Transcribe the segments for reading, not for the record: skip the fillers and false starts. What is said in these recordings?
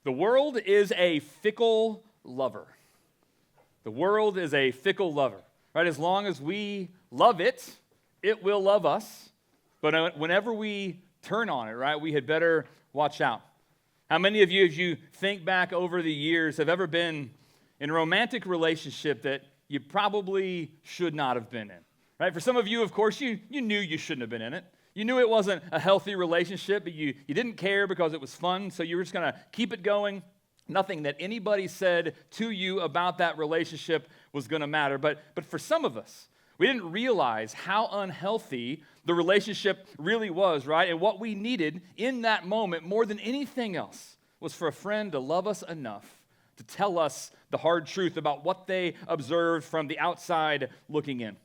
The world is a fickle lover. The world is a fickle lover, right? As long as we love it, it will love us. But whenever we turn on it, right, we had better watch out. How many of you, as you think back over the years, have ever been in a romantic relationship that you probably should not have been in, right? For some of you, of course, you knew you shouldn't have been in it. You knew it wasn't a healthy relationship, but you didn't care because it was fun, so you were just going to keep it going. Nothing that anybody said to you about that relationship was going to matter. But for some of us, we didn't realize how unhealthy the relationship really was, right? And what we needed in that moment more than anything else was for a friend to love us enough to tell us the hard truth about what they observed from the outside looking in.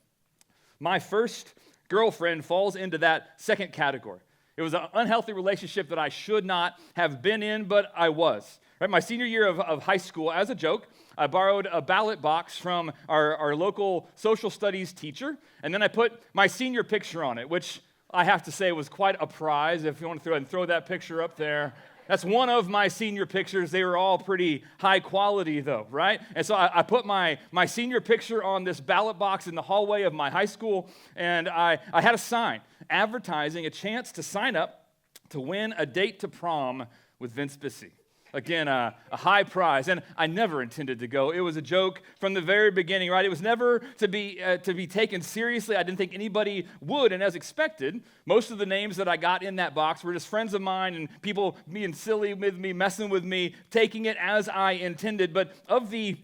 My first girlfriend falls into that second category. It was an unhealthy relationship that I should not have been in, but I was. Right? My senior year of high school, as a joke, I borrowed a ballot box from our local social studies teacher, and then I put my senior picture on it, which I have to say was quite a prize. If you want to throw that picture up there. That's one of my senior pictures. They were all pretty high quality, though, right? And so I put my senior picture on this ballot box in the hallway of my high school, and I had a sign advertising a chance to sign up to win a date to prom with Vince Bissey. Again, a high prize, and I never intended to go. It was a joke from the very beginning, right? It was never to be taken seriously. I didn't think anybody would, and as expected, most of the names that I got in that box were just friends of mine and people being silly with me, messing with me, taking it as I intended. But of the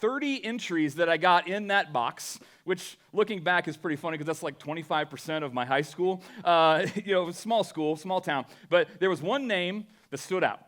30 entries that I got in that box, which looking back is pretty funny because that's like 25% of my high school, small school, small town, but there was one name that stood out.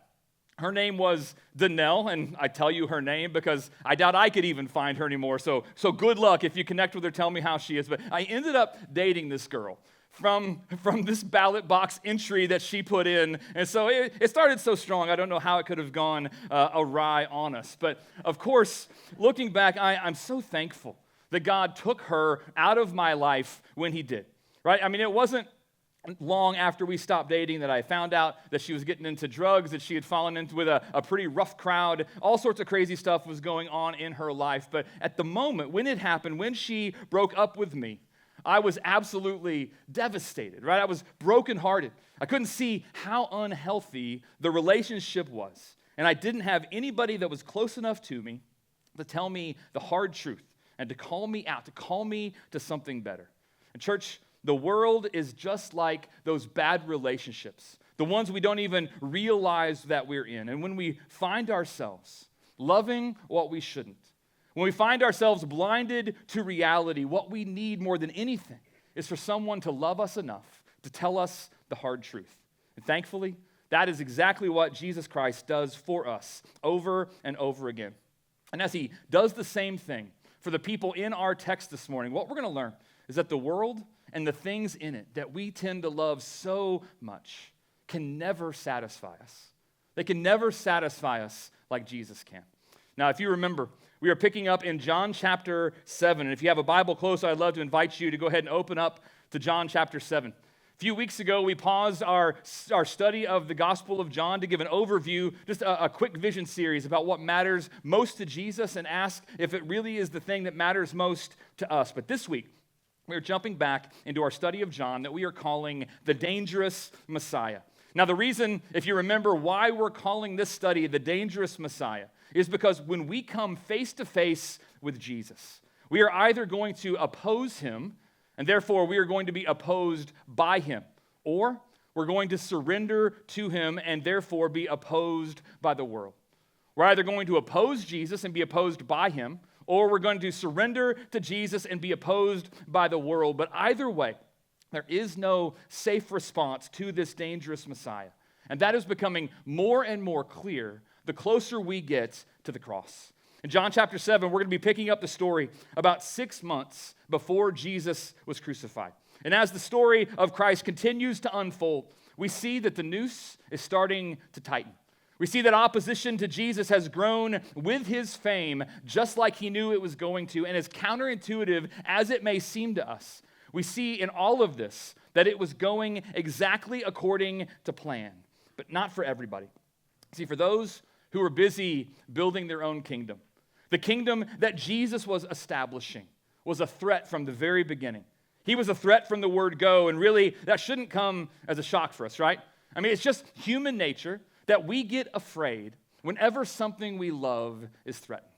Her name was Danelle, and I tell you her name because I doubt I could even find her anymore. So good luck if you connect with her, tell me how she is. But I ended up dating this girl from this ballot box entry that she put in. And so it started so strong, I don't know how it could have gone awry on us. But of course, looking back, I'm so thankful that God took her out of my life when he did, right? I mean, it wasn't long after we stopped dating that I found out that she was getting into drugs, that she had fallen into with a pretty rough crowd. All sorts of crazy stuff was going on in her life. But at the moment, when it happened, when she broke up with me, I was absolutely devastated, right? I was brokenhearted. I couldn't see how unhealthy the relationship was. And I didn't have anybody that was close enough to me to tell me the hard truth and to call me out, to call me to something better. And church, the world is just like those bad relationships, the ones we don't even realize that we're in. And when we find ourselves loving what we shouldn't, when we find ourselves blinded to reality, what we need more than anything is for someone to love us enough to tell us the hard truth. And thankfully, that is exactly what Jesus Christ does for us over and over again. And as he does the same thing for the people in our text this morning, what we're going to learn is that the world and the things in it that we tend to love so much can never satisfy us. They can never satisfy us like Jesus can. Now, if you remember, we are picking up in John chapter 7. And if you have a Bible close, I'd love to invite you to go ahead and open up to John chapter 7. A few weeks ago, we paused our study of the Gospel of John to give an overview, just a quick vision series about what matters most to Jesus and ask if it really is the thing that matters most to us. But this week, we're jumping back into our study of John that we are calling the Dangerous Messiah. Now, the reason, if you remember, why we're calling this study the Dangerous Messiah is because when we come face to face with Jesus, we are either going to oppose him, and therefore we are going to be opposed by him, or we're going to surrender to him and therefore be opposed by the world. We're either going to oppose Jesus and be opposed by him, or we're going to surrender to Jesus and be opposed by the world. But either way, there is no safe response to this dangerous Messiah. And that is becoming more and more clear the closer we get to the cross. In John chapter 7, we're going to be picking up the story about 6 months before Jesus was crucified. And as the story of Christ continues to unfold, we see that the noose is starting to tighten. We see that opposition to Jesus has grown with his fame, just like he knew it was going to, and as counterintuitive as it may seem to us, we see in all of this that it was going exactly according to plan, but not for everybody. See, for those who were busy building their own kingdom. The kingdom that Jesus was establishing was a threat from the very beginning. He was a threat from the word go, and really, that shouldn't come as a shock for us, right? I mean, it's just human nature that we get afraid whenever something we love is threatened.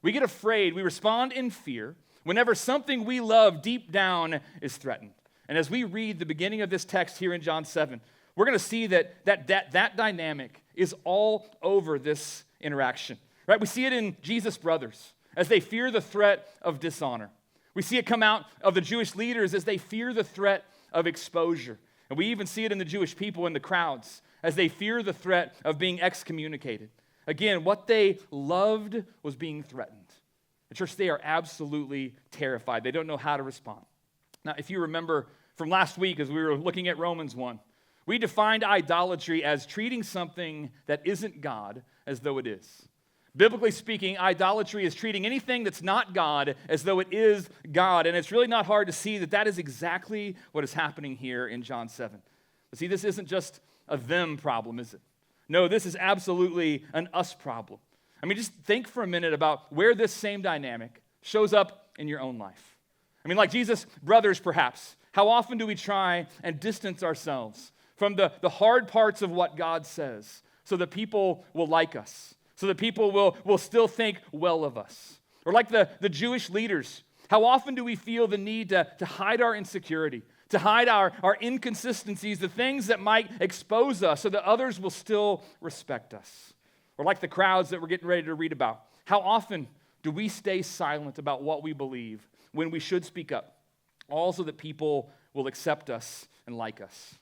We get afraid, we respond in fear whenever something we love deep down is threatened. And as we read the beginning of this text here in John 7, we're going to see that dynamic is all over this interaction, right? We see it in Jesus' brothers as they fear the threat of dishonor. We see it come out of the Jewish leaders as they fear the threat of exposure. And we even see it in the Jewish people in the crowds as they fear the threat of being excommunicated. Again, what they loved was being threatened. The church, they are absolutely terrified. They don't know how to respond. Now, if you remember from last week as we were looking at Romans 1, we defined idolatry as treating something that isn't God as though it is. Biblically speaking, idolatry is treating anything that's not God as though it is God. And it's really not hard to see that that is exactly what is happening here in John 7. But see, this isn't just a them problem, is it? No, this is absolutely an us problem. I mean, just think for a minute about where this same dynamic shows up in your own life. I mean, like Jesus' brothers, perhaps. How often do we try and distance ourselves from the hard parts of what God says so that people will like us, so that people will still think well of us? Or like the Jewish leaders, how often do we feel the need to hide our insecurity, to hide our inconsistencies, the things that might expose us so that others will still respect us? Or like the crowds that we're getting ready to read about, how often do we stay silent about what we believe when we should speak up, all so that people will accept us and like us?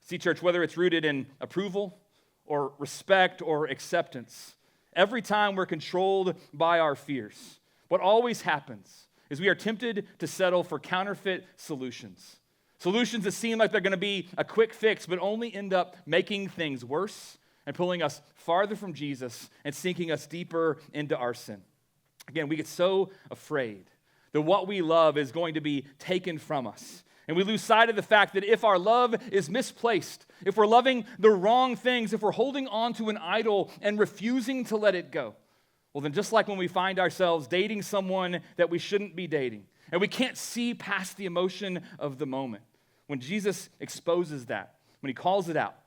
See, church, whether it's rooted in approval or respect or acceptance, every time we're controlled by our fears, what always happens is we are tempted to settle for counterfeit solutions. Solutions that seem like they're going to be a quick fix, but only end up making things worse and pulling us farther from Jesus and sinking us deeper into our sin. Again, we get so afraid that what we love is going to be taken from us. And we lose sight of the fact that if our love is misplaced, if we're loving the wrong things, if we're holding on to an idol and refusing to let it go, well, then just like when we find ourselves dating someone that we shouldn't be dating, and we can't see past the emotion of the moment, when Jesus exposes that, when he calls it out,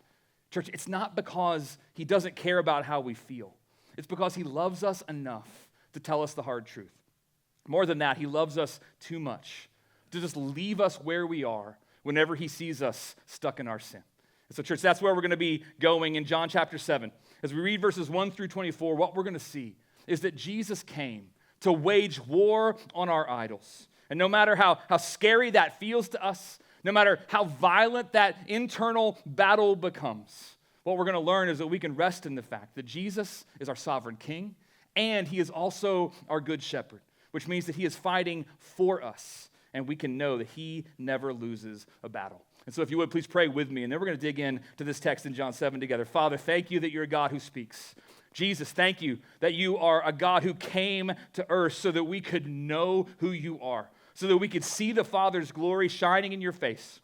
church, it's not because he doesn't care about how we feel. It's because he loves us enough to tell us the hard truth. More than that, he loves us too much to just leave us where we are whenever he sees us stuck in our sin. And so, church, that's where we're going to be going in John chapter 7. As we read verses 1 through 24, what we're going to see is that Jesus came to wage war on our idols. And no matter how scary that feels to us, no matter how violent that internal battle becomes, what we're going to learn is that we can rest in the fact that Jesus is our sovereign king, and he is also our good shepherd, which means that he is fighting for us, and we can know that he never loses a battle. And so if you would, please pray with me, and then we're going to dig in to this text in John 7 together. Father, thank you that you're a God who speaks. Jesus, thank you that you are a God who came to earth so that we could know who you are, so that we could see the Father's glory shining in your face,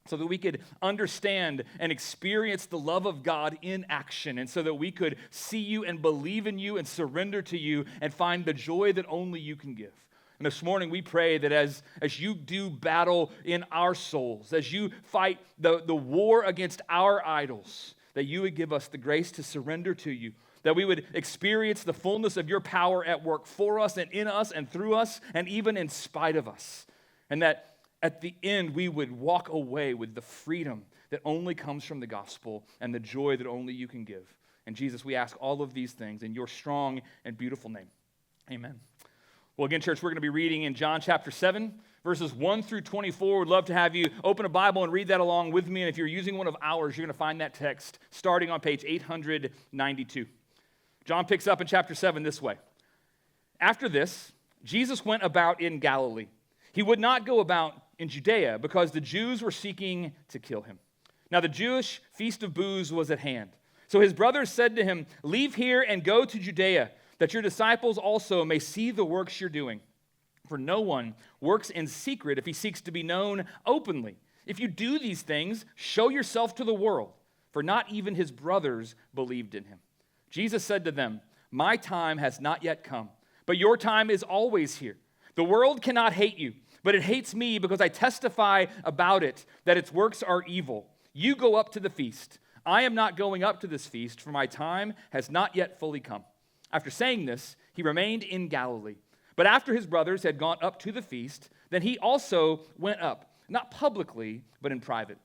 so that we could understand and experience the love of God in action, and so that we could see you and believe in you and surrender to you and find the joy that only you can give. And this morning we pray that as you do battle in our souls, as you fight the war against our idols, that you would give us the grace to surrender to you, that we would experience the fullness of your power at work for us and in us and through us and even in spite of us. And that at the end we would walk away with the freedom that only comes from the gospel and the joy that only you can give. And Jesus, we ask all of these things in your strong and beautiful name. Amen. Well, again, church, we're going to be reading in John chapter 7, verses 1 through 24. We'd love to have you open a Bible and read that along with me. And if you're using one of ours, you're going to find that text starting on page 892. John picks up in chapter 7 this way. After this, Jesus went about in Galilee. He would not go about in Judea because the Jews were seeking to kill him. Now the Jewish feast of booths was at hand. So his brothers said to him, "Leave here and go to Judea, that your disciples also may see the works you're doing. For no one works in secret if he seeks to be known openly. If you do these things, show yourself to the world." For not even his brothers believed in him. Jesus said to them, "My time has not yet come, but your time is always here. The world cannot hate you, but it hates me because I testify about it that its works are evil. You go up to the feast. I am not going up to this feast, for my time has not yet fully come." After saying this, he remained in Galilee. But after his brothers had gone up to the feast, then he also went up, not publicly, but in private.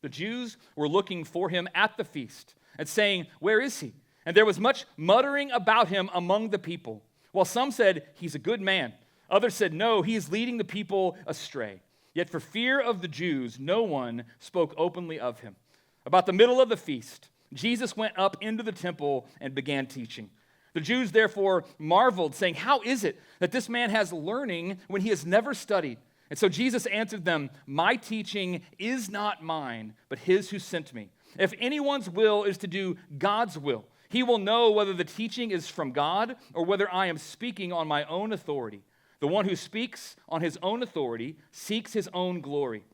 The Jews were looking for him at the feast and saying, "Where is he?" And there was much muttering about him among the people. While some said, "He's a good man," others said, "No, he is leading the people astray." Yet for fear of the Jews, no one spoke openly of him. About the middle of the feast, Jesus went up into the temple and began teaching. The Jews therefore marveled, saying, "How is it that this man has learning when he has never studied?" And so Jesus answered them, "My teaching is not mine, but his who sent me. If anyone's will is to do God's will, he will know whether the teaching is from God or whether I am speaking on my own authority. The one who speaks on his own authority seeks his own glory.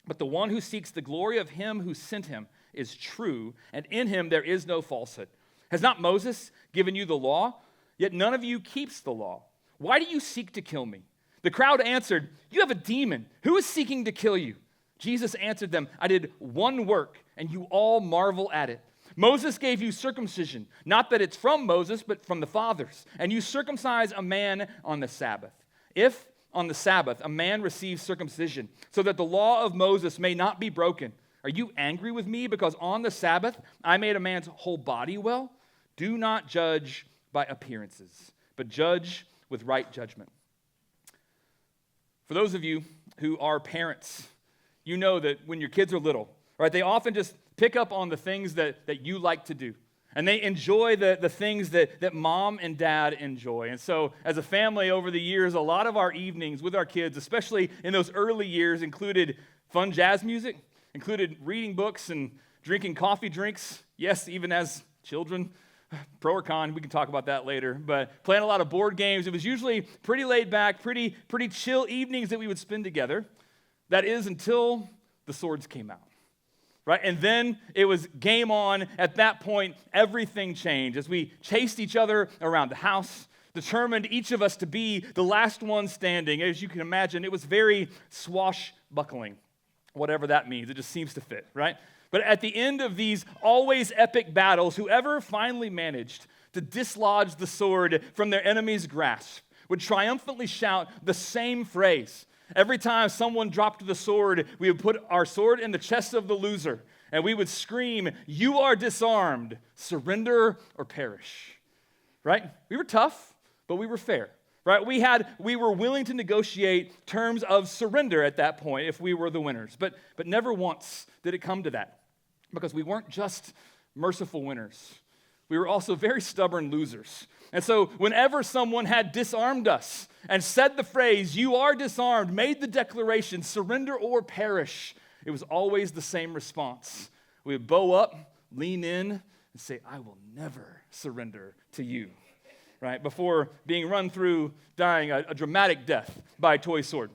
But the one who seeks the glory of him who sent him is true, and in him there is no falsehood. Has not Moses given you the law? Yet none of you keeps the law. Why do you seek to kill me?" The crowd answered, "You have a demon. Who is seeking to kill you?" Jesus answered them, "I did one work, and you all marvel at it. Moses gave you circumcision, not that it's from Moses, but from the fathers. And you circumcise a man on the Sabbath. If on the Sabbath a man receives circumcision, so that the law of Moses may not be broken, are you angry with me because on the Sabbath I made a man's whole body well? Do not judge by appearances, but judge with right judgment." For those of you who are parents, you know that when your kids are little, right, they often just pick up on the things that you like to do. And they enjoy the things that mom and dad enjoy. And so as a family over the years, a lot of our evenings with our kids, especially in those early years, included fun jazz music, included reading books and drinking coffee drinks. Yes, even as children, pro or con, we can talk about that later. But playing a lot of board games. It was usually pretty laid back, pretty chill evenings that we would spend together. That is until the swords came out. Right? And then it was game on. At that point, everything changed as we chased each other around the house, determined each of us to be the last one standing. As you can imagine, it was very swashbuckling, whatever that means. It just seems to fit, right? But at the end of these always epic battles, whoever finally managed to dislodge the sword from their enemy's grasp would triumphantly shout the same phrase. Every time someone dropped the sword, we would put our sword in the chest of the loser, and we would scream, "You are disarmed, surrender or perish." Right? We were tough, but we were fair. Right? We were willing to negotiate terms of surrender at that point if we were the winners. But never once did it come to that, because we weren't just merciful winners. We were also very stubborn losers. And so whenever someone had disarmed us and said the phrase, "You are disarmed," made the declaration, "Surrender or perish," it was always the same response. We would bow up, lean in, and say, "I will never surrender to you," right? Before being run through, dying a dramatic death by a toy sword.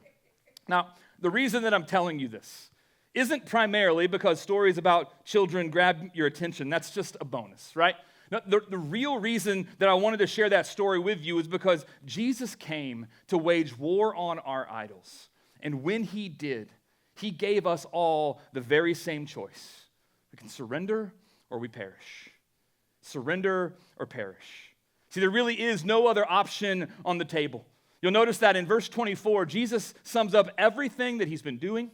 Now, the reason that I'm telling you this isn't primarily because stories about children grab your attention. That's just a bonus, right? Now, the real reason that I wanted to share that story with you is because Jesus came to wage war on our idols. And when he did, he gave us all the very same choice. We can surrender or we perish. Surrender or perish. See, there really is no other option on the table. You'll notice that in verse 24, Jesus sums up everything that he's been doing,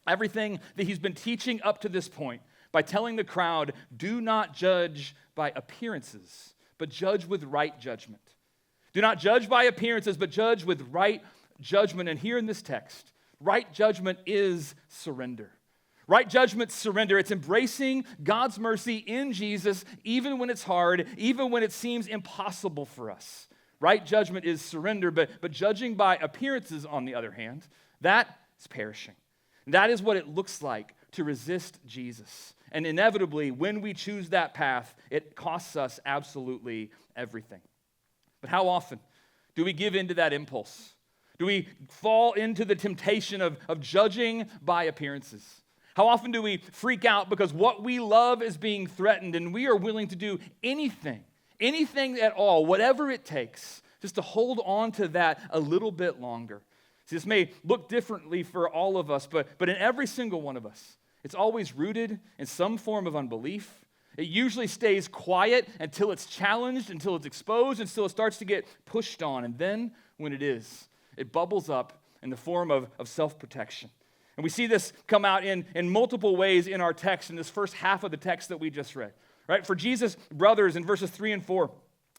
everything that he's been teaching up to this point, by telling the crowd, "Do not judge by appearances, but judge with right judgment." Do not judge by appearances, but judge with right judgment. And here in this text, right judgment is surrender. Right judgment, surrender. It's embracing God's mercy in Jesus, even when it's hard, even when it seems impossible for us. Right judgment is surrender, but judging by appearances, on the other hand, that is perishing. That is what it looks like to resist Jesus. And inevitably, when we choose that path, it costs us absolutely everything. But how often do we give in to that impulse? Do we fall into the temptation of judging by appearances? How often do we freak out because what we love is being threatened and we are willing to do anything at all, whatever it takes, just to hold on to that a little bit longer. See, this may look differently for all of us, but in every single one of us, it's always rooted in some form of unbelief. It usually stays quiet until it's challenged, until it's exposed, until it starts to get pushed on. And then, when it is, it bubbles up in the form of self-protection. And we see this come out in multiple ways in our text, in this first half of the text that we just read. Right? For Jesus' brothers in verses 3 and 4,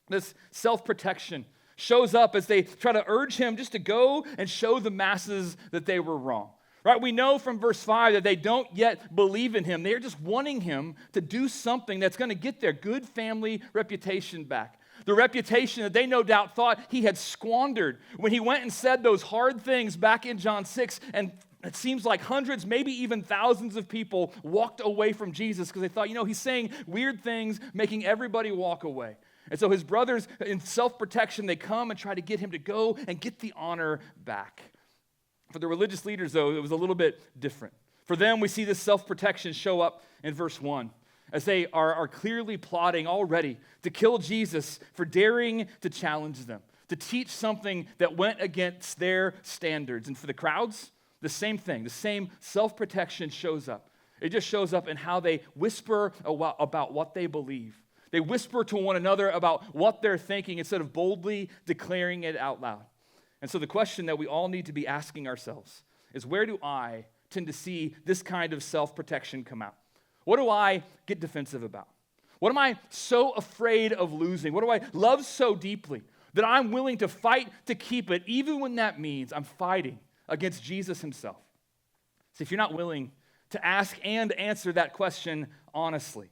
this self-protection shows up as they try to urge him just to go and show the masses that they were wrong. Right? We know from verse 5 that they don't yet believe in him. They're just wanting him to do something that's going to get their good family reputation back. The reputation that they no doubt thought he had squandered when he went and said those hard things back in John 6, and it seems like hundreds, maybe even thousands of people walked away from Jesus because they thought, he's saying weird things, making everybody walk away. And so his brothers, in self-protection, they come and try to get him to go and get the honor back. For the religious leaders, though, it was a little bit different. For them, we see this self-protection show up in verse 1, as they are clearly plotting already to kill Jesus for daring to challenge them, to teach something that went against their standards. And for the crowds, the same thing, the same self-protection shows up. It just shows up in how they whisper about what they believe. They whisper to one another about what they're thinking instead of boldly declaring it out loud. And so the question that we all need to be asking ourselves is, where do I tend to see this kind of self-protection come out? What do I get defensive about? What am I so afraid of losing? What do I love so deeply that I'm willing to fight to keep it, even when that means I'm fighting against Jesus himself? See, if you're not willing to ask and answer that question honestly,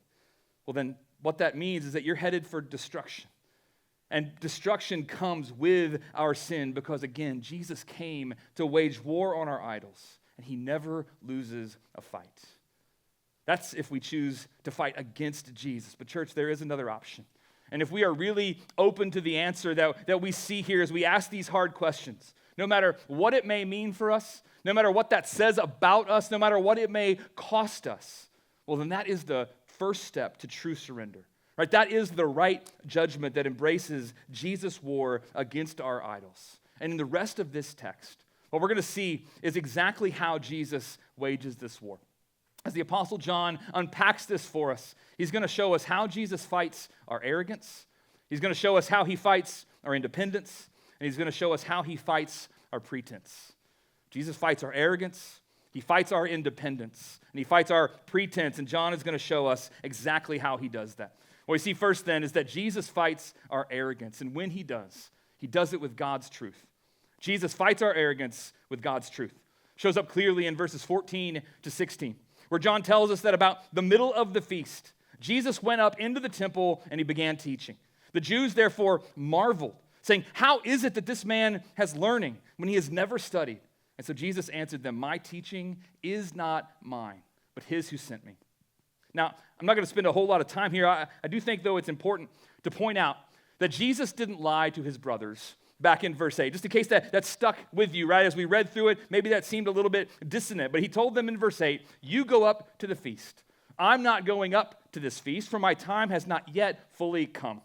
well then what that means is that you're headed for destruction. And destruction comes with our sin because, again, Jesus came to wage war on our idols, and he never loses a fight. That's if we choose to fight against Jesus. But church, there is another option. And if we are really open to the answer that we see here as we ask these hard questions, no matter what it may mean for us, no matter what that says about us, no matter what it may cost us, well, then that is the first step to true surrender. Right? That is the right judgment that embraces Jesus' war against our idols. And in the rest of this text, what we're going to see is exactly how Jesus wages this war. As the Apostle John unpacks this for us, he's going to show us how Jesus fights our arrogance. He's going to show us how he fights our independence. And he's going to show us how he fights our pretense. Jesus fights our arrogance. He fights our independence. And he fights our pretense. And John is going to show us exactly how he does that. What we see first then is that Jesus fights our arrogance, and when he does it with God's truth. Jesus fights our arrogance with God's truth. Shows up clearly in verses 14 to 16, where John tells us that about the middle of the feast, Jesus went up into the temple and he began teaching. The Jews therefore marveled, saying, "How is it that this man has learning when he has never studied?" And so Jesus answered them, "My teaching is not mine, but his who sent me." Now, I'm not going to spend a whole lot of time here. I do think, though, it's important to point out that Jesus didn't lie to his brothers back in verse 8. Just in case that stuck with you, right? As we read through it, maybe that seemed a little bit dissonant. But he told them in verse 8, "You go up to the feast. I'm not going up to this feast, for my time has not yet fully come."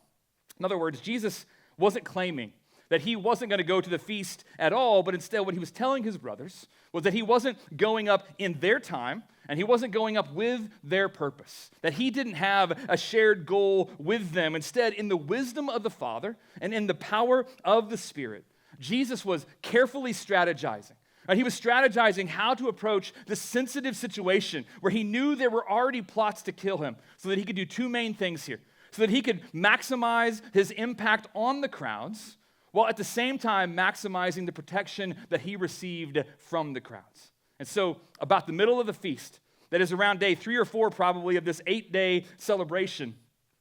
In other words, Jesus wasn't claiming that he wasn't going to go to the feast at all, but instead what he was telling his brothers was that he wasn't going up in their time, and he wasn't going up with their purpose, that he didn't have a shared goal with them. Instead, in the wisdom of the Father and in the power of the Spirit, Jesus was carefully strategizing. Right? He was strategizing how to approach this sensitive situation where he knew there were already plots to kill him, so that he could do two main things here. So that he could maximize his impact on the crowds, while at the same time maximizing the protection that he received from the crowds. And so, about the middle of the feast, that is around day 3 or 4 probably of this 8-day celebration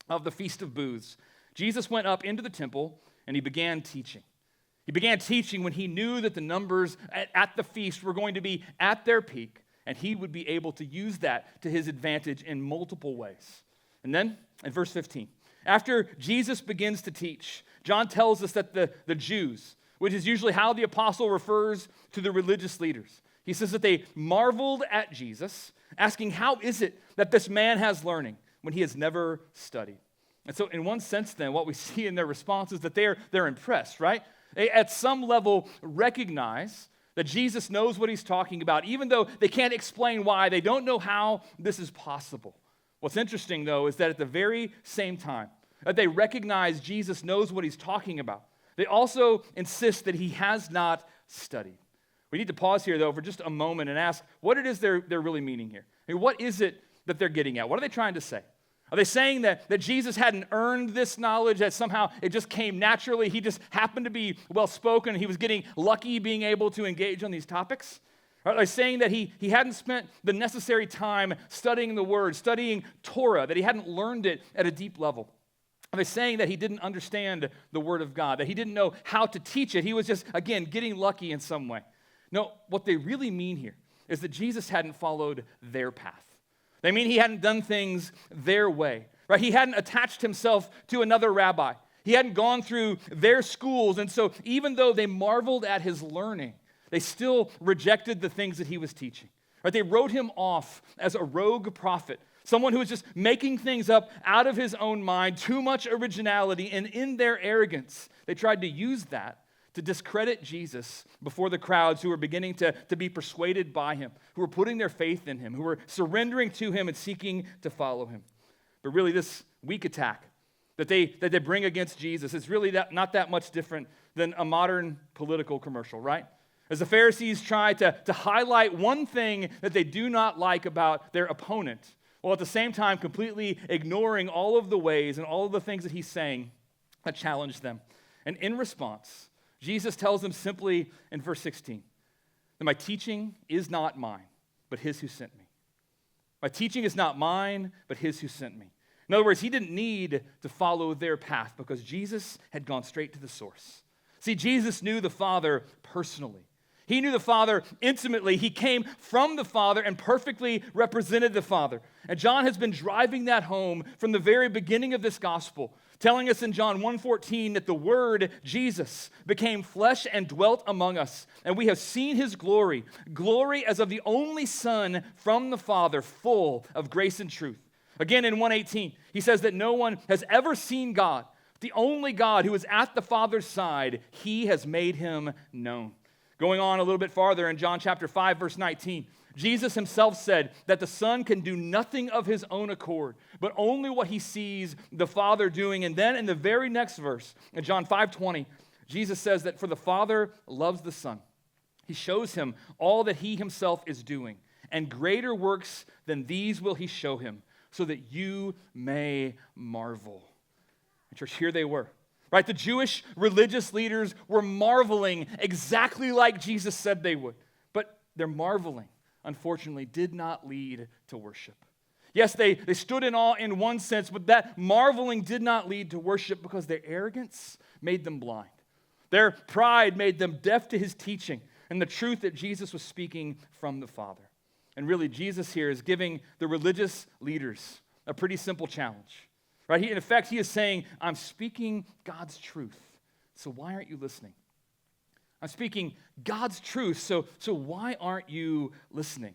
of the Feast of Booths, Jesus went up into the temple and he began teaching. He began teaching when he knew that the numbers at the feast were going to be at their peak, and he would be able to use that to his advantage in multiple ways. And then, in verse 15, after Jesus begins to teach, John tells us that the Jews, which is usually how the apostle refers to the religious leaders, he says that they marveled at Jesus asking, how is it that this man has learning when he has never studied? And so in one sense then, what we see in their response is that they're impressed, right? They at some level recognize that Jesus knows what he's talking about, even though they can't explain why. They don't know how this is possible. What's interesting, though, is that at the very same time that they recognize Jesus knows what he's talking about, they also insist that he has not studied. We need to pause here, though, for just a moment and ask what it is they're really meaning here. I mean, what is it that they're getting at? What are they trying to say? Are they saying that Jesus hadn't earned this knowledge, that somehow it just came naturally, he just happened to be well-spoken, he was getting lucky being able to engage on these topics? Are they saying that he hadn't spent the necessary time studying the Word, studying Torah, that he hadn't learned it at a deep level? Are they saying that he didn't understand the Word of God, that he didn't know how to teach it? He was just, again, getting lucky in some way. No, what they really mean here is that Jesus hadn't followed their path. They mean he hadn't done things their way, right? He hadn't attached himself to another rabbi. He hadn't gone through their schools, and so even though they marveled at his learning, they still rejected the things that he was teaching. Right? They wrote him off as a rogue prophet, someone who was just making things up out of his own mind, too much originality, and in their arrogance, they tried to use that to discredit Jesus before the crowds who were beginning to be persuaded by him, who were putting their faith in him, who were surrendering to him and seeking to follow him. But really, this weak attack that they bring against Jesus is really not that much different than a modern political commercial, right? As the Pharisees try to highlight one thing that they do not like about their opponent, while at the same time completely ignoring all of the ways and all of the things that he's saying that challenge them. And in response, Jesus tells them simply in verse 16 that my teaching is not mine, but his who sent me. My teaching is not mine, but his who sent me. In other words, he didn't need to follow their path because Jesus had gone straight to the source. See, Jesus knew the Father personally. He knew the Father intimately. He came from the Father and perfectly represented the Father. And John has been driving that home from the very beginning of this gospel, telling us in John 1:14 that the Word, Jesus, became flesh and dwelt among us, and we have seen his glory, glory as of the only Son from the Father, full of grace and truth. Again, in 1:18, he says that no one has ever seen God. The only God who is at the Father's side, he has made him known. Going on a little bit farther in John chapter 5, verse 19, Jesus himself said that the Son can do nothing of his own accord, but only what he sees the Father doing. And then in the very next verse, in John 5:20, Jesus says that for the Father loves the Son. He shows him all that he himself is doing, and greater works than these will he show him, so that you may marvel. And church, here they were. Right? The Jewish religious leaders were marveling exactly like Jesus said they would. But their marveling, unfortunately, did not lead to worship. Yes, they stood in awe in one sense, but that marveling did not lead to worship because their arrogance made them blind. Their pride made them deaf to his teaching and the truth that Jesus was speaking from the Father. And really, Jesus here is giving the religious leaders a pretty simple challenge. Right? In effect, he is saying, I'm speaking God's truth, so why aren't you listening? I'm speaking God's truth, so why aren't you listening?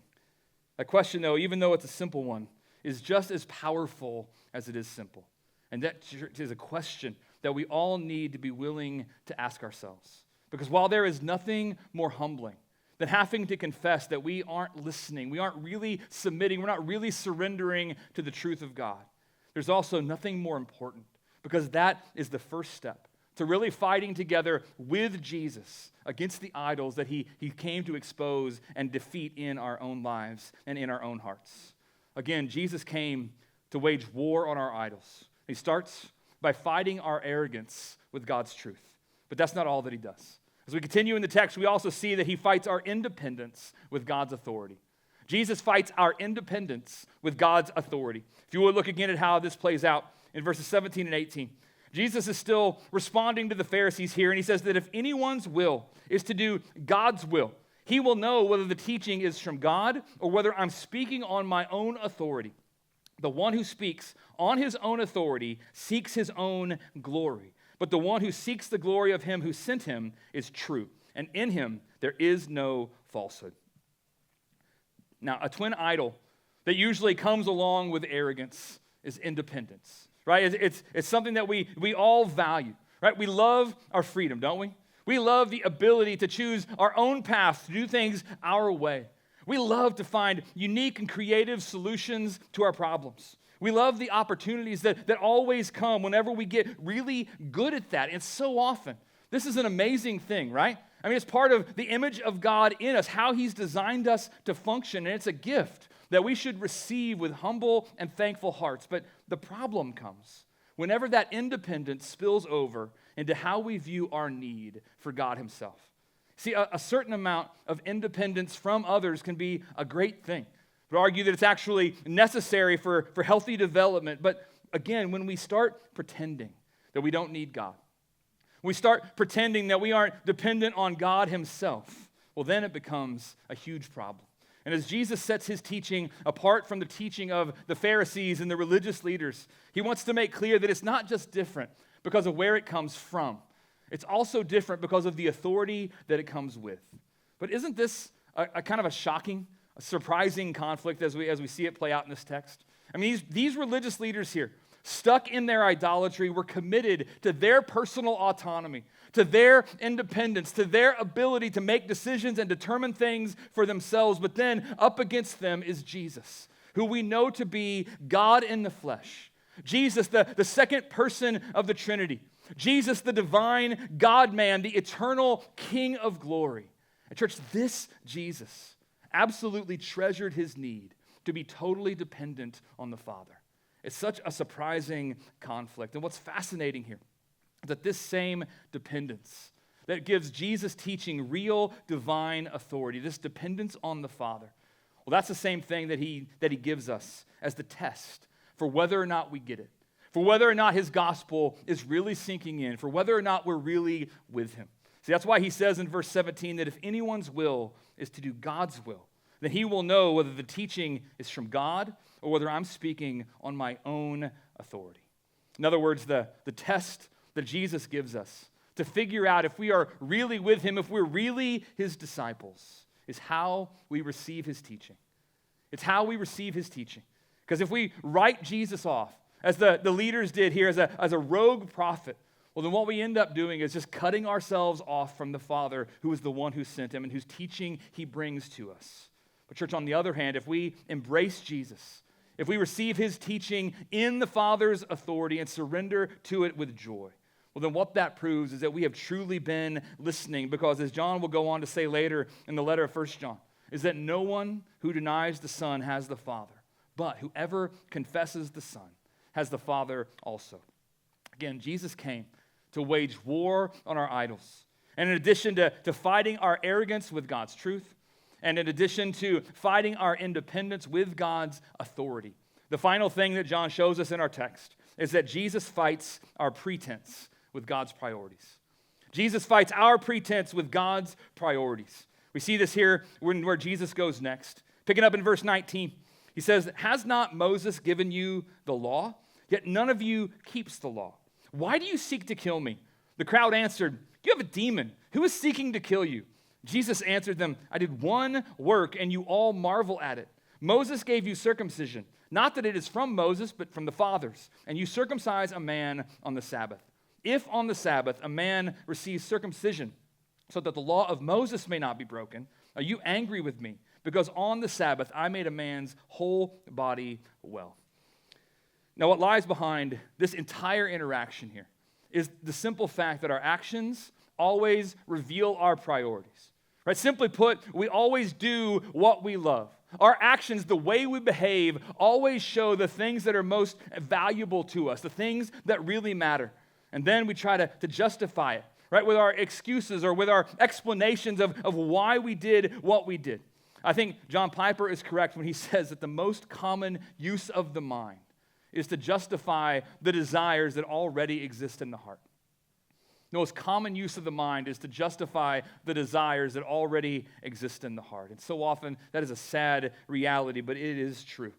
That question, though, even though it's a simple one, is just as powerful as it is simple. And that is a question that we all need to be willing to ask ourselves. Because while there is nothing more humbling than having to confess that we aren't listening, we aren't really submitting, we're not really surrendering to the truth of God, there's also nothing more important, because that is the first step to really fighting together with Jesus against the idols that he came to expose and defeat in our own lives and in our own hearts. Again, Jesus came to wage war on our idols. He starts by fighting our arrogance with God's truth. But that's not all that he does. As we continue in the text, we also see that he fights our independence with God's authority. Jesus fights our independence with God's authority. If you would look again at how this plays out in verses 17 and 18, Jesus is still responding to the Pharisees here, and he says that if anyone's will is to do God's will, he will know whether the teaching is from God or whether I'm speaking on my own authority. The one who speaks on his own authority seeks his own glory, but the one who seeks the glory of him who sent him is true, and in him there is no falsehood. Now, a twin idol that usually comes along with arrogance is independence, right? It's something that we all value, right? We love our freedom, don't we? We love the ability to choose our own path, to do things our way. We love to find unique and creative solutions to our problems. We love the opportunities that always come whenever we get really good at that. And so often, this is an amazing thing, right? I mean, it's part of the image of God in us, how he's designed us to function, and it's a gift that we should receive with humble and thankful hearts. But the problem comes whenever that independence spills over into how we view our need for God himself. See, a certain amount of independence from others can be a great thing. I would argue that it's actually necessary for healthy development. But again, when we start pretending that we don't need God, we start pretending that we aren't dependent on God himself, well, then it becomes a huge problem. And as Jesus sets his teaching apart from the teaching of the Pharisees and the religious leaders, he wants to make clear that it's not just different because of where it comes from. It's also different because of the authority that it comes with. But isn't this a kind of a shocking, a surprising conflict as we see it play out in this text? I mean, these religious leaders here, stuck in their idolatry, were committed to their personal autonomy, to their independence, to their ability to make decisions and determine things for themselves. But then up against them is Jesus, who we know to be God in the flesh. Jesus, the second person of the Trinity. Jesus, the divine God-man, the eternal King of glory. And church, this Jesus absolutely treasured his need to be totally dependent on the Father. It's such a surprising conflict. And what's fascinating here is that this same dependence that gives Jesus' teaching real divine authority, this dependence on the Father, well, that's the same thing that he gives us as the test for whether or not we get it, for whether or not his gospel is really sinking in, for whether or not we're really with him. See, that's why he says in verse 17 that if anyone's will is to do God's will, then he will know whether the teaching is from God or whether I'm speaking on my own authority. In other words, the test that Jesus gives us to figure out if we are really with him, if we're really his disciples, is how we receive his teaching. It's how we receive his teaching. Because if we write Jesus off, as the leaders did here, as a rogue prophet, well, then what we end up doing is just cutting ourselves off from the Father, who is the one who sent him and whose teaching he brings to us. But church, on the other hand, if we embrace Jesus, if we receive his teaching in the Father's authority and surrender to it with joy, well, then what that proves is that we have truly been listening, because as John will go on to say later in the letter of 1 John, is that no one who denies the Son has the Father, but whoever confesses the Son has the Father also. Again, Jesus came to wage war on our idols. And in addition to fighting our arrogance with God's truth, and in addition to fighting our independence with God's authority, the final thing that John shows us in our text is that Jesus fights our pretense with God's priorities. Jesus fights our pretense with God's priorities. We see this here where Jesus goes next. Picking up in verse 19, he says, "Has not Moses given you the law? Yet none of you keeps the law. Why do you seek to kill me?" The crowd answered, "You have a demon. Who is seeking to kill you?" Jesus answered them, "I did one work, and you all marvel at it. Moses gave you circumcision, not that it is from Moses, but from the fathers, and you circumcise a man on the Sabbath. If on the Sabbath a man receives circumcision, so that the law of Moses may not be broken, are you angry with me? Because on the Sabbath I made a man's whole body well." Now, what lies behind this entire interaction here is the simple fact that our actions always reveal our priorities. Right? Simply put, we always do what we love. Our actions, the way we behave, always show the things that are most valuable to us, the things that really matter. And then we try to justify it, right, with our excuses or with our explanations of why we did what we did. I think John Piper is correct when he says that the most common use of the mind is to justify the desires that already exist in the heart. The most common use of the mind is to justify the desires that already exist in the heart. And so often, that is a sad reality, but it is true.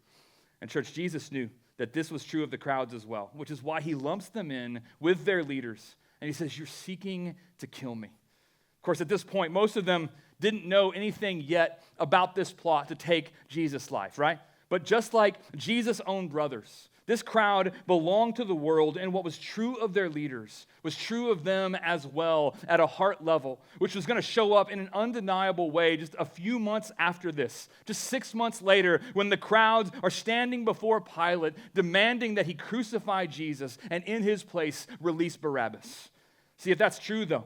And church, Jesus knew that this was true of the crowds as well, which is why he lumps them in with their leaders. And he says, "You're seeking to kill me." Of course, at this point, most of them didn't know anything yet about this plot to take Jesus' life, right? But just like Jesus' own brothers, this crowd belonged to the world, and what was true of their leaders was true of them as well at a heart level, which was going to show up in an undeniable way just a few months after this. Just 6 months later, when the crowds are standing before Pilate, demanding that he crucify Jesus and in his place release Barabbas. See, if that's true, though,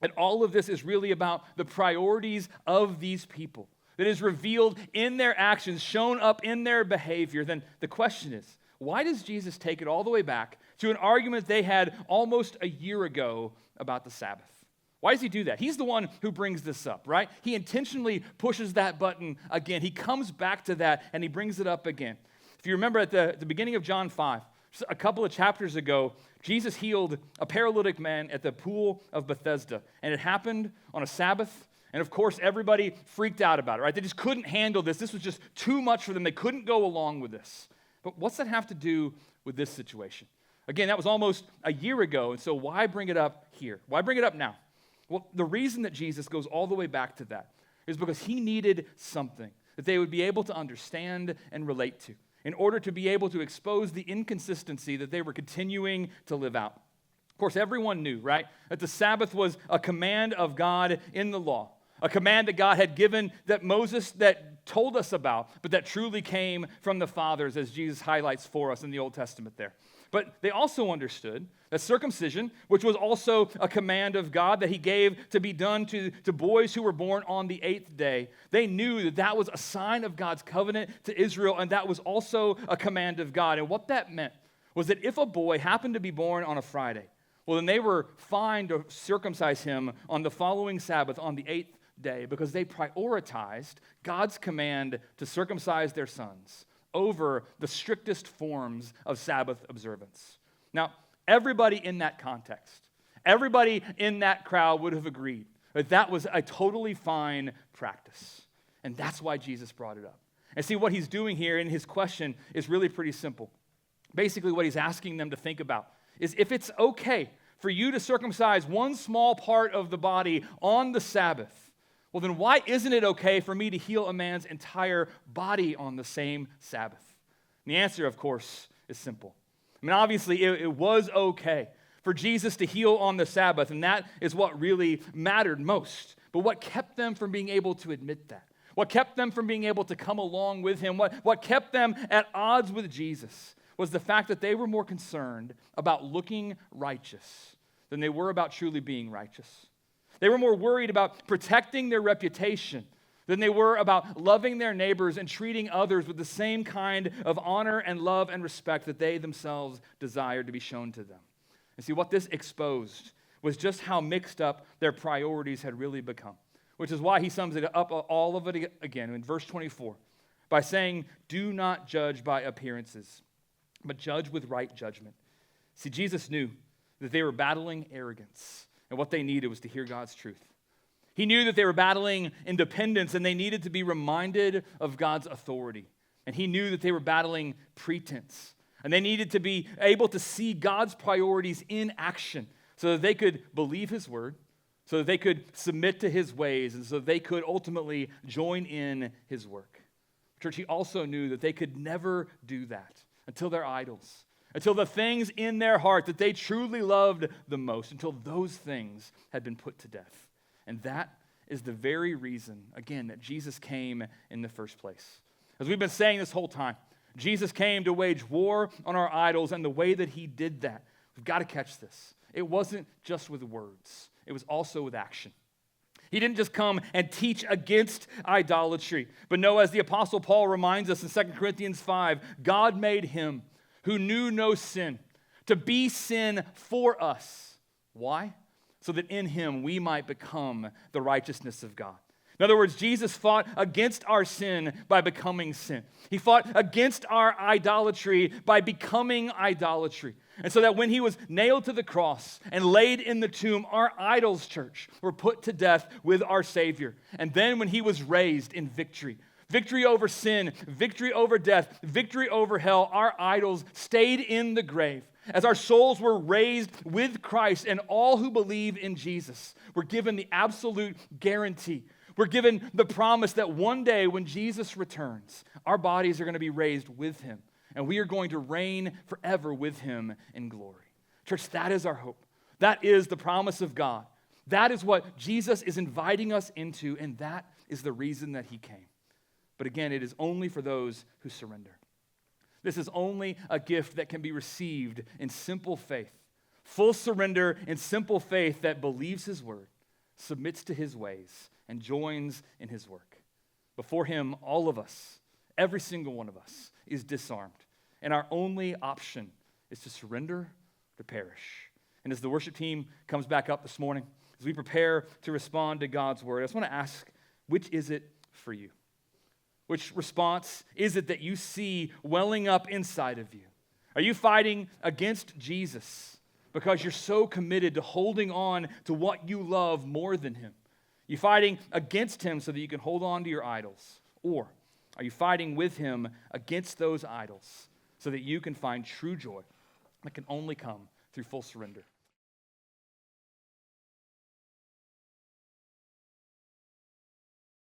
and all of this is really about the priorities of these people, that is revealed in their actions, shown up in their behavior, then the question is, why does Jesus take it all the way back to an argument they had almost a year ago about the Sabbath? Why does he do that? He's the one who brings this up, right? He intentionally pushes that button again. He comes back to that and he brings it up again. If you remember at the beginning of John 5, just a couple of chapters ago, Jesus healed a paralytic man at the pool of Bethesda, and it happened on a Sabbath. And of course, everybody freaked out about it, right? They just couldn't handle this. This was just too much for them. They couldn't go along with this. But what's that have to do with this situation? Again, that was almost a year ago, and so why bring it up here? Why bring it up now? Well, the reason that Jesus goes all the way back to that is because he needed something that they would be able to understand and relate to in order to be able to expose the inconsistency that they were continuing to live out. Of course, everyone knew, right, that the Sabbath was a command of God in the law, a command that God had given that Moses that told us about, but that truly came from the fathers, as Jesus highlights for us in the Old Testament there. But they also understood that circumcision, which was also a command of God that he gave to be done to boys who were born on the 8th day, they knew that that was a sign of God's covenant to Israel, and that was also a command of God. And what that meant was that if a boy happened to be born on a Friday, well, then they were fine to circumcise him on the following Sabbath on the 8th day because they prioritized God's command to circumcise their sons over the strictest forms of Sabbath observance. Now, everybody in that context, everybody in that crowd would have agreed that that was a totally fine practice. And that's why Jesus brought it up. And see, what he's doing here in his question is really pretty simple. Basically, what he's asking them to think about is if it's okay for you to circumcise one small part of the body on the Sabbath, well, then why isn't it okay for me to heal a man's entire body on the same Sabbath? And the answer, of course, is simple. I mean, obviously, it was okay for Jesus to heal on the Sabbath, and that is what really mattered most. But what kept them from being able to admit that? What kept them from being able to come along with him? What kept them at odds with Jesus was the fact that they were more concerned about looking righteous than they were about truly being righteous. They were more worried about protecting their reputation than they were about loving their neighbors and treating others with the same kind of honor and love and respect that they themselves desired to be shown to them. And see, what this exposed was just how mixed up their priorities had really become, which is why he sums it up all of it again in verse 24 by saying, "Do not judge by appearances, but judge with right judgment." See, Jesus knew that they were battling arrogance, and what they needed was to hear God's truth. He knew that they were battling independence, and they needed to be reminded of God's authority. And he knew that they were battling pretense, and they needed to be able to see God's priorities in action so that they could believe his word, so that they could submit to his ways, and so that they could ultimately join in his work. Church, he also knew that they could never do that until their idols, until the things in their heart that they truly loved the most, until those things had been put to death. And that is the very reason, again, that Jesus came in the first place. As we've been saying this whole time, Jesus came to wage war on our idols, and the way that he did that, we've got to catch this. It wasn't just with words. It was also with action. He didn't just come and teach against idolatry, but no, as the Apostle Paul reminds us in 2 Corinthians 5, God made him who knew no sin to be sin for us. Why? So that in him we might become the righteousness of God. In other words, Jesus fought against our sin by becoming sin. He fought against our idolatry by becoming idolatry. And so that when he was nailed to the cross and laid in the tomb, our idols, church, were put to death with our Savior. And then when he was raised in victory, victory over sin, victory over death, victory over hell, our idols stayed in the grave. As our souls were raised with Christ, and all who believe in Jesus were given the absolute guarantee. We're given the promise that one day when Jesus returns, our bodies are going to be raised with him, and we are going to reign forever with him in glory. Church, that is our hope. That is the promise of God. That is what Jesus is inviting us into, and that is the reason that he came. But again, it is only for those who surrender. This is only a gift that can be received in simple faith. Full surrender and simple faith that believes his word, submits to his ways, and joins in his work. Before him, all of us, every single one of us, is disarmed. And our only option is to surrender, to perish. And as the worship team comes back up this morning, as we prepare to respond to God's word, I just want to ask, which is it for you? Which response is it that you see welling up inside of you? Are you fighting against Jesus because you're so committed to holding on to what you love more than him? You fighting against him so that you can hold on to your idols? Or are you fighting with him against those idols so that you can find true joy that can only come through full surrender?